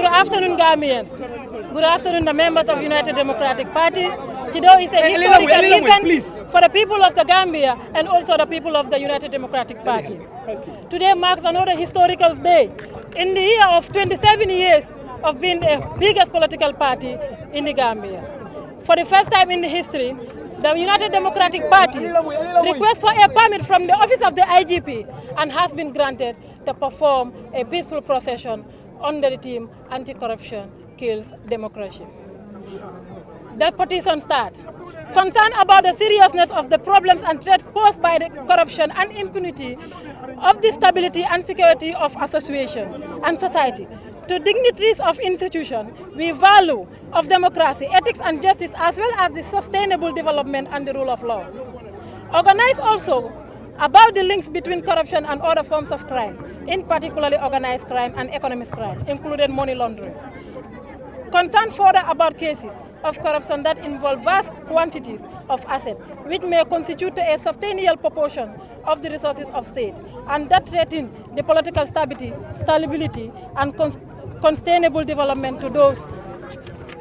Good afternoon, Gambians. Good afternoon, the members of United Democratic Party. Today is a historical event for the people of the Gambia and also the people of the United Democratic Party. Today marks another historical day in the year of 27 years of being the biggest political party in the Gambia. For the first time in the history, the United Democratic Party requests for a permit from the office of the IGP and has been granted to perform a peaceful procession under the theme Anti-Corruption Kills Democracy. The petition starts. Concerned about the seriousness of the problems and threats posed by the corruption and impunity of the stability and security of association and society, to dignitaries of institutions, we value of democracy, ethics and justice, as well as the sustainable development and the rule of law. Organize also about the links between corruption and other forms of crime, in particularly organized crime and economic crime, including money laundering. Concern further about cases of corruption that involve vast quantities of assets, which may constitute a substantial proportion of the resources of state, and that threaten the political stability and sustainable development to those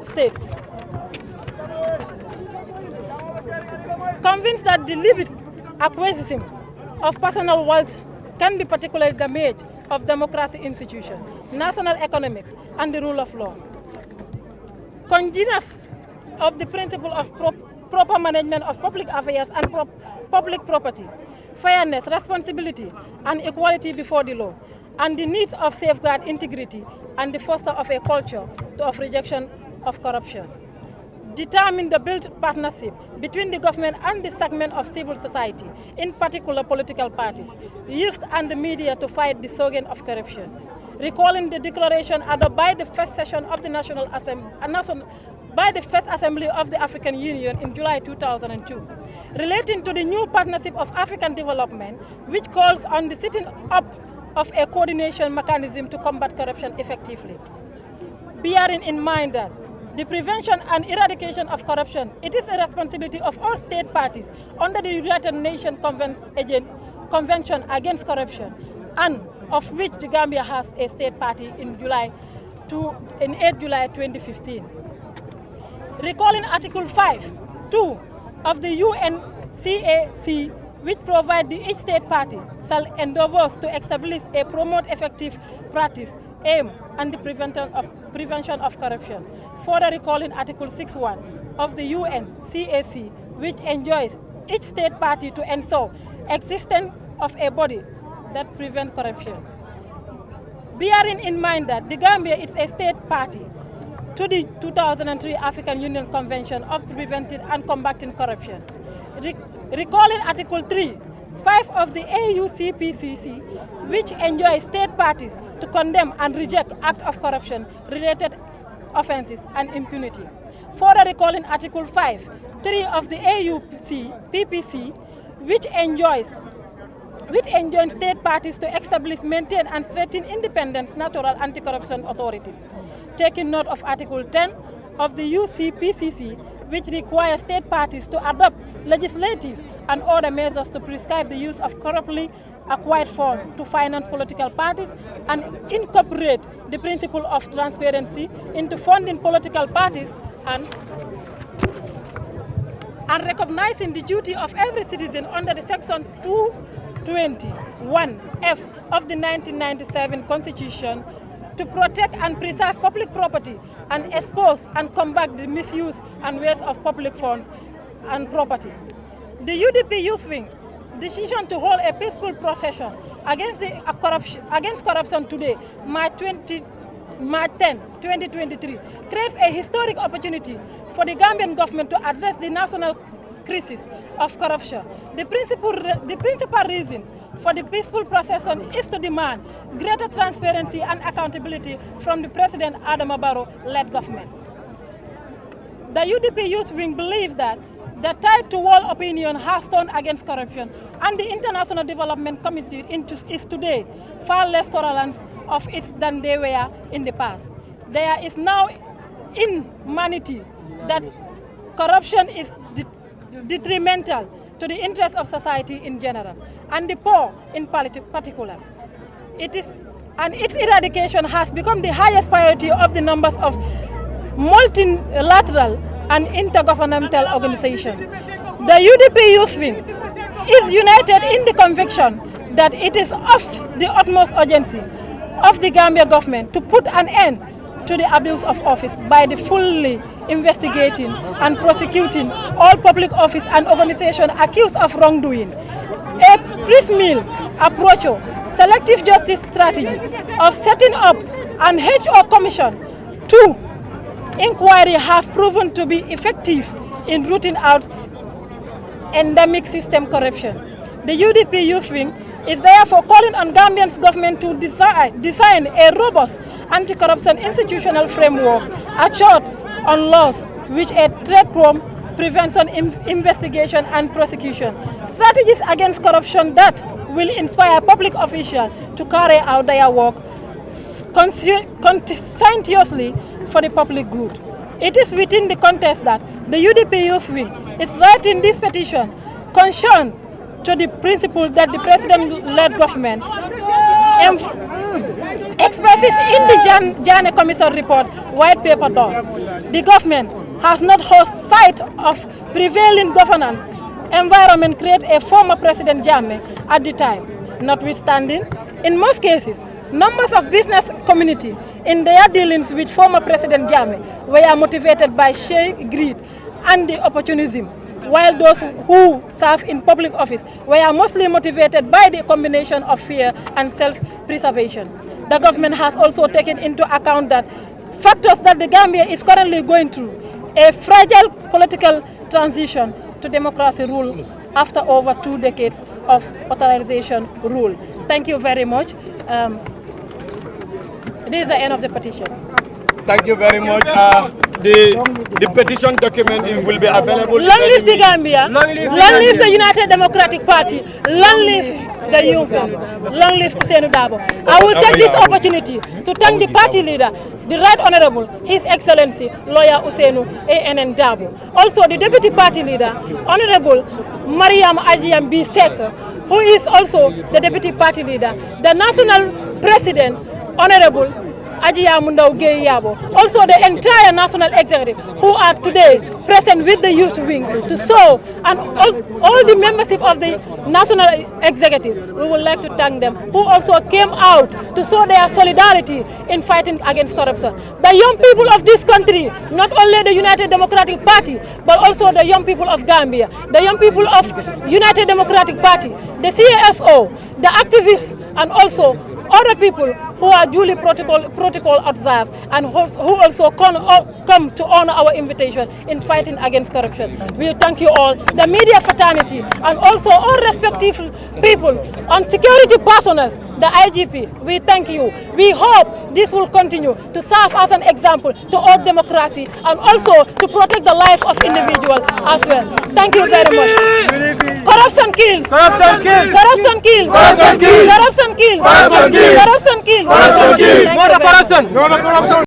states. Convinced that the deliberate acquisition of personal wealth can be particularly damage of democracy institutions, national economics, and the rule of law. Conscious of the principle of proper management of public affairs and public property, fairness, responsibility, and equality before the law, and the need of safeguard integrity and the foster of a culture of rejection of corruption. Determine the built partnership between the government and the segment of civil society, in particular political parties, youth and the media to fight the slogan of corruption. Recalling the declaration adopted by the first session of the National Assembly, by the First Assembly of the African Union in July 2002, relating to the new partnership of African development, which calls on the setting up of a coordination mechanism to combat corruption effectively. Bearing in mind that the prevention and eradication of corruption, it is a responsibility of all state parties under the United Nations Convention Against Corruption, and of which the Gambia has a state party in 8 July 2015. Recalling Article 5(2) of the UNCAC, which provides each state party shall endeavor to establish a promote effective practice, aim, and the prevention of corruption. Further recalling Article 6(1) of the UNCAC, which enjoins each state party to ensure existence of a body that prevents corruption. Bearing in mind that the Gambia is a state party to the 2003 African Union Convention of Preventing and Combating Corruption. Recalling Article 3(5) of the AUCPCC, which enjoins state parties to condemn and reject acts of corruption-related offenses and impunity. Further recalling Article 5(3) of the AUPPC, which enjoins state parties to establish, maintain, and strengthen independent natural anti-corruption authorities. Taking note of Article 10 of the UCPCC, which requires state parties to adopt legislative and other measures to prescribe the use of corruptly acquired funds to finance political parties and incorporate the principle of transparency into funding political parties, and recognizing the duty of every citizen under the Section 221(f) of the 1997 Constitution to protect and preserve public property and expose and combat the misuse and waste of public funds and property. The UDP Youth Wing decision to hold a peaceful procession against corruption today, March 10, 2023, creates a historic opportunity for the Gambian government to address the national crisis of corruption. The principal reason for the peaceful procession is to demand greater transparency and accountability from the President Adama Barrow-led government. The UDP Youth Wing believes that the tide to world opinion has turned against corruption, and the International Development Community is today far less tolerant of it than they were in the past. There is now inhumanity that corruption is detrimental to the interests of society in general, and the poor in particular. It is and its eradication has become the highest priority of the numbers of multilateral and intergovernmental organizations. The UDP Youth Wing is united in the conviction that it is of the utmost urgency of the Gambia government to put an end to the abuse of office by the fully investigating and prosecuting all public office and organizations accused of wrongdoing. A piecemeal approach, selective justice strategy of setting up an HO commission to inquiry have proven to be effective in rooting out endemic system corruption. The UDP Youth Wing is therefore calling on Gambia's government to design a robust anti-corruption institutional framework, a chart on laws which aid trade prevention, investigation and prosecution, strategies against corruption that will inspire public officials to carry out their work conscientiously for the public good. It is within the context that the UDP Youth Wing is writing this petition concerned to the principle that the president-led government expresses in the Janneh Commission report white paper does. The government has not lost sight of prevailing governance environment created a former President Jammeh at the time. Notwithstanding, in most cases, members of business community in their dealings with former President Jammeh were motivated by sheer greed and the opportunism, while those who serve in public office were mostly motivated by the combination of fear and self-preservation. The government has also taken into account that factors that the Gambia is currently going through, a fragile political transition to democracy rule after over 2 decades of authorization rule. Thank you very much. This is the end of the petition. Thank you very much. The petition document will be available. Long live the Gambia. Long live the United Democratic Party. Long live the Youth Wing. Long live Ousainou Darboe. I will take this opportunity to thank the party leader, the Right Honorable, His Excellency, Lawyer Ousainou A.N.N. Darboe. Also the Deputy Party Leader, Honorable Mariam Ajiam B. Sek, who is also the Deputy Party Leader, the National President, Honorable Ajia Mundau Yabo, also the entire National Executive who are today present with the Youth Wing to show, and all the membership of the National Executive, we would like to thank them, who also came out to show their solidarity in fighting against corruption. The young people of this country, not only the United Democratic Party, but also the young people of Gambia, the young people of United Democratic Party, the CASO, the activists, and also other people who are duly protocol observed and who also come to honor our invitation in fighting against corruption. We thank you all, the media fraternity, and also all respective people on security personnel, the IGP. We thank you. We hope this will continue to serve as an example to all democracy and also to protect the life of individuals as well. Thank you very much. Corruption kills. Corruption kills. Corruption kills. Corruption kills. Corruption kills. Corruption kills. Corruption kills. Corruption kills. Corruption kills. No corruption. No corruption.